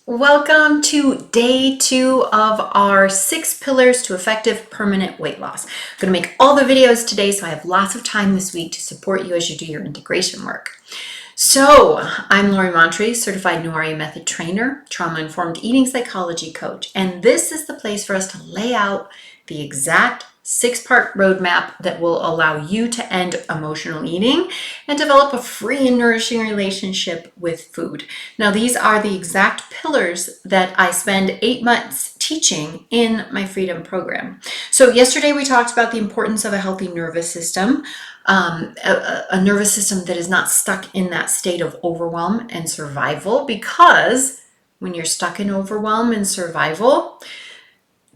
Welcome to day 2 of our 6 pillars to effective permanent weight loss. I'm going to make all the videos today, so I have lots of time this week to support you as you do your integration work. So, I'm Lori Montre, certified Noria method trainer, trauma-informed eating psychology coach, and this is the place for us to lay out the exact 6-part roadmap that will allow you to end emotional eating and develop a free and nourishing relationship with food. Now, these are the exact pillars that I spend 8 months teaching in my Freedom program. So yesterday we talked about the importance of a healthy nervous system, a nervous system that is not stuck in that state of overwhelm and survival, because when you're stuck in overwhelm and survival,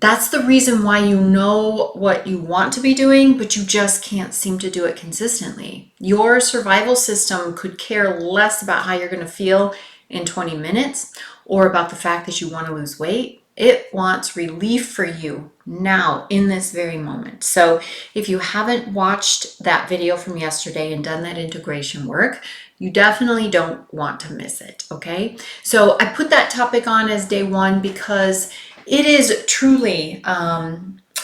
that's the reason why you know what you want to be doing, but you just can't seem to do it consistently. Your survival system could care less about how you're going to feel in 20 minutes or about the fact that you want to lose weight. It wants relief for you now in this very moment. So if you haven't watched that video from yesterday and done that integration work, you definitely don't want to miss it, okay? So I put that topic on as day 1 because it is truly,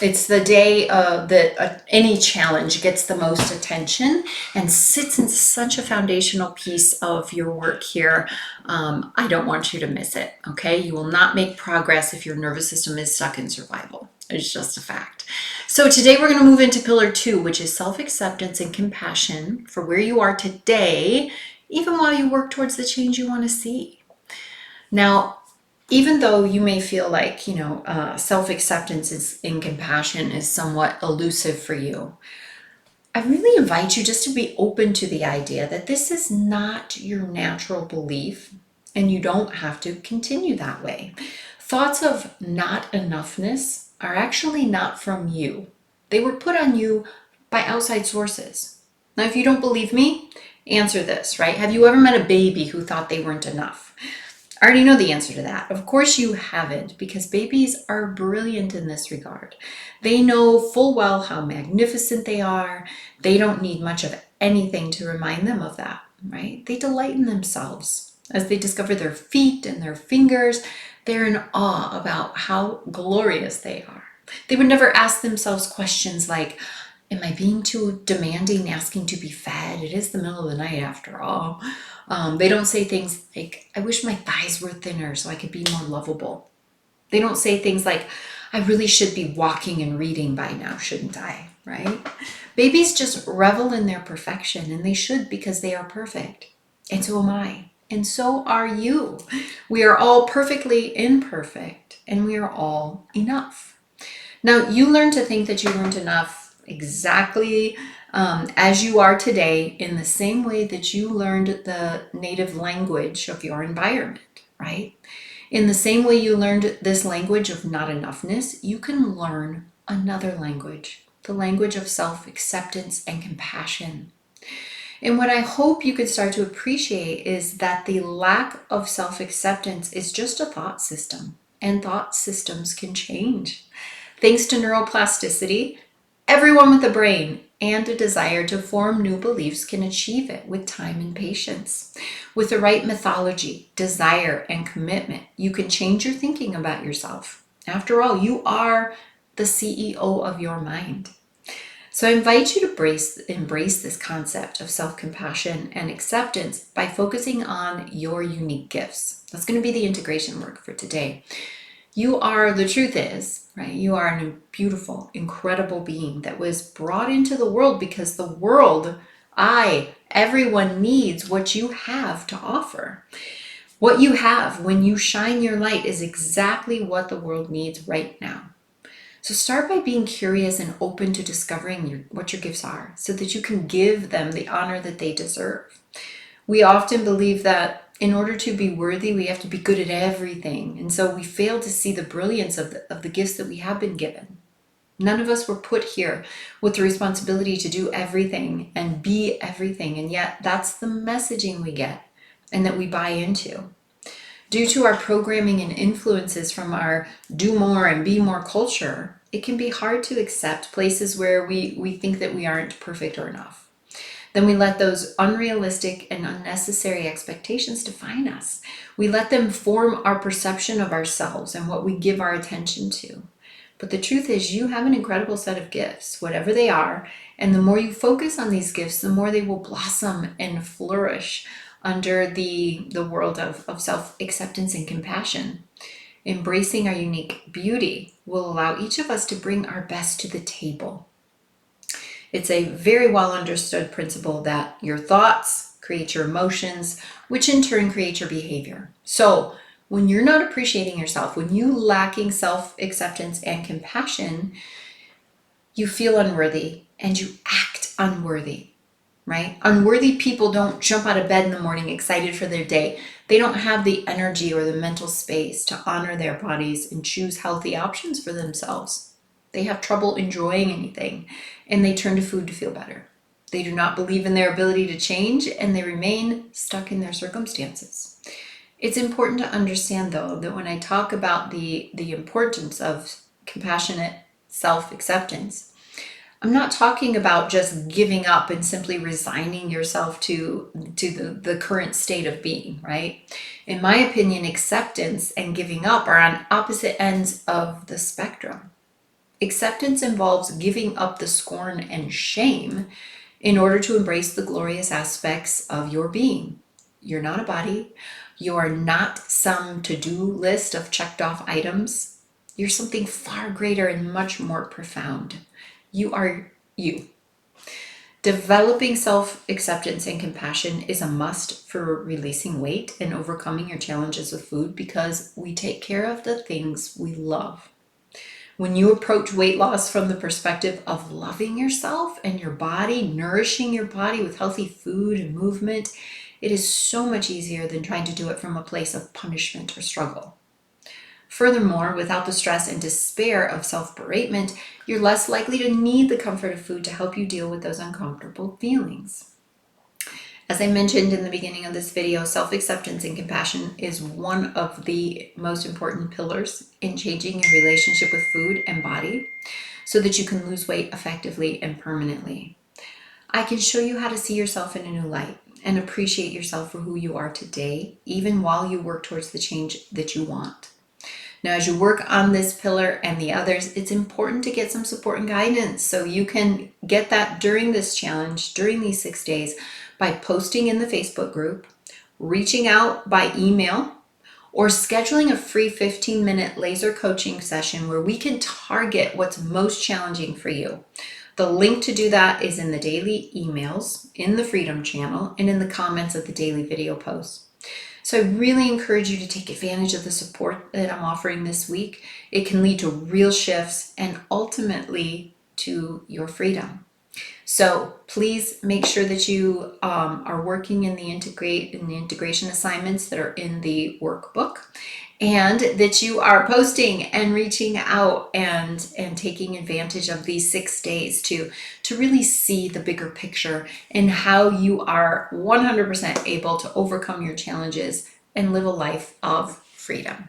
it's the day that any challenge gets the most attention and sits in such a foundational piece of your work here. I don't want you to miss it, okay? You will not make progress if your nervous system is stuck in survival. It's just a fact. So today we're going to move into pillar 2, which is self-acceptance and compassion for where you are today, even while you work towards the change you want to see. Now, even though you may feel like, self-acceptance and compassion is somewhat elusive for you, I really invite you just to be open to the idea that this is not your natural belief and you don't have to continue that way. Thoughts of not enoughness are actually not from you. They were put on you by outside sources. Now, if you don't believe me, answer this, right? Have you ever met a baby who thought they weren't enough? I already know the answer to that. Of course you haven't, because babies are brilliant in this regard. They know full well how magnificent they are. They don't need much of anything to remind them of that, right? They delight in themselves. As they discover their feet and their fingers, they're in awe about how glorious they are. They would never ask themselves questions like, am I being too demanding, asking to be fed? It is the middle of the night after all. They don't say things like, I wish my thighs were thinner so I could be more lovable. They don't say things like, I really should be walking and reading by now, shouldn't I? Right? Babies just revel in their perfection, and they should, because they are perfect. And so am I. And so are you. We are all perfectly imperfect, and we are all enough. Now, you learn to think that you weren't enough exactly as you are today, in the same way that you learned the native language of your environment, right? In the same way you learned this language of not enoughness, you can learn another language, the language of self-acceptance and compassion. And what I hope you can start to appreciate is that the lack of self-acceptance is just a thought system, and thought systems can change. Thanks to neuroplasticity, everyone with a brain and a desire to form new beliefs can achieve it with time and patience. With the right methodology, desire, and commitment, you can change your thinking about yourself. After all, you are the CEO of your mind. So I invite you to embrace this concept of self-compassion and acceptance by focusing on your unique gifts. That's going to be the integration work for today. The truth is, right? You are a beautiful, incredible being that was brought into the world because the world, everyone needs what you have to offer. What you have when you shine your light is exactly what the world needs right now. So start by being curious and open to discovering what your gifts are so that you can give them the honor that they deserve. We often believe that in order to be worthy, we have to be good at everything. And so we fail to see the brilliance of the gifts that we have been given. None of us were put here with the responsibility to do everything and be everything. And yet that's the messaging we get and that we buy into. Due to our programming and influences from our do more and be more culture, it can be hard to accept places where we think that we aren't perfect or enough. Then we let those unrealistic and unnecessary expectations define us. We let them form our perception of ourselves and what we give our attention to. But the truth is, you have an incredible set of gifts, whatever they are, and the more you focus on these gifts, the more they will blossom and flourish under the world of self-acceptance and compassion. Embracing our unique beauty will allow each of us to bring our best to the table. It's a very well understood principle that your thoughts create your emotions, which in turn create your behavior. So when you're not appreciating yourself, when you're lacking self-acceptance and compassion, you feel unworthy and you act unworthy, right? Unworthy people don't jump out of bed in the morning excited for their day. They don't have the energy or the mental space to honor their bodies and choose healthy options for themselves. They have trouble enjoying anything, and they turn to food to feel better. They do not believe in their ability to change, and they remain stuck in their circumstances. It's important to understand, though, that when I talk about the importance of compassionate self-acceptance, I'm not talking about just giving up and simply resigning yourself to the current state of being, right? In my opinion, acceptance and giving up are on opposite ends of the spectrum. Acceptance involves giving up the scorn and shame in order to embrace the glorious aspects of your being. You're not a body. You are not some to-do list of checked off items. You're something far greater and much more profound. You are you. Developing self-acceptance and compassion is a must for releasing weight and overcoming your challenges with food, because we take care of the things we love. When you approach weight loss from the perspective of loving yourself and your body, nourishing your body with healthy food and movement, it is so much easier than trying to do it from a place of punishment or struggle. Furthermore, without the stress and despair of self-beratement, you're less likely to need the comfort of food to help you deal with those uncomfortable feelings. As I mentioned in the beginning of this video, self-acceptance and compassion is one of the most important pillars in changing your relationship with food and body so that you can lose weight effectively and permanently. I can show you how to see yourself in a new light and appreciate yourself for who you are today, even while you work towards the change that you want. Now, as you work on this pillar and the others, it's important to get some support and guidance so you can get that during this challenge, during these 6 days, by posting in the Facebook group, reaching out by email, or scheduling a free 15-minute laser coaching session where we can target what's most challenging for you. The link to do that is in the daily emails, in the Freedom channel, and in the comments of the daily video posts. So I really encourage you to take advantage of the support that I'm offering this week. It can lead to real shifts and ultimately to your freedom. So please make sure that you are working in the integration assignments that are in the workbook, and that you are posting and reaching out and taking advantage of these 6 days to really see the bigger picture and how you are 100% able to overcome your challenges and live a life of freedom.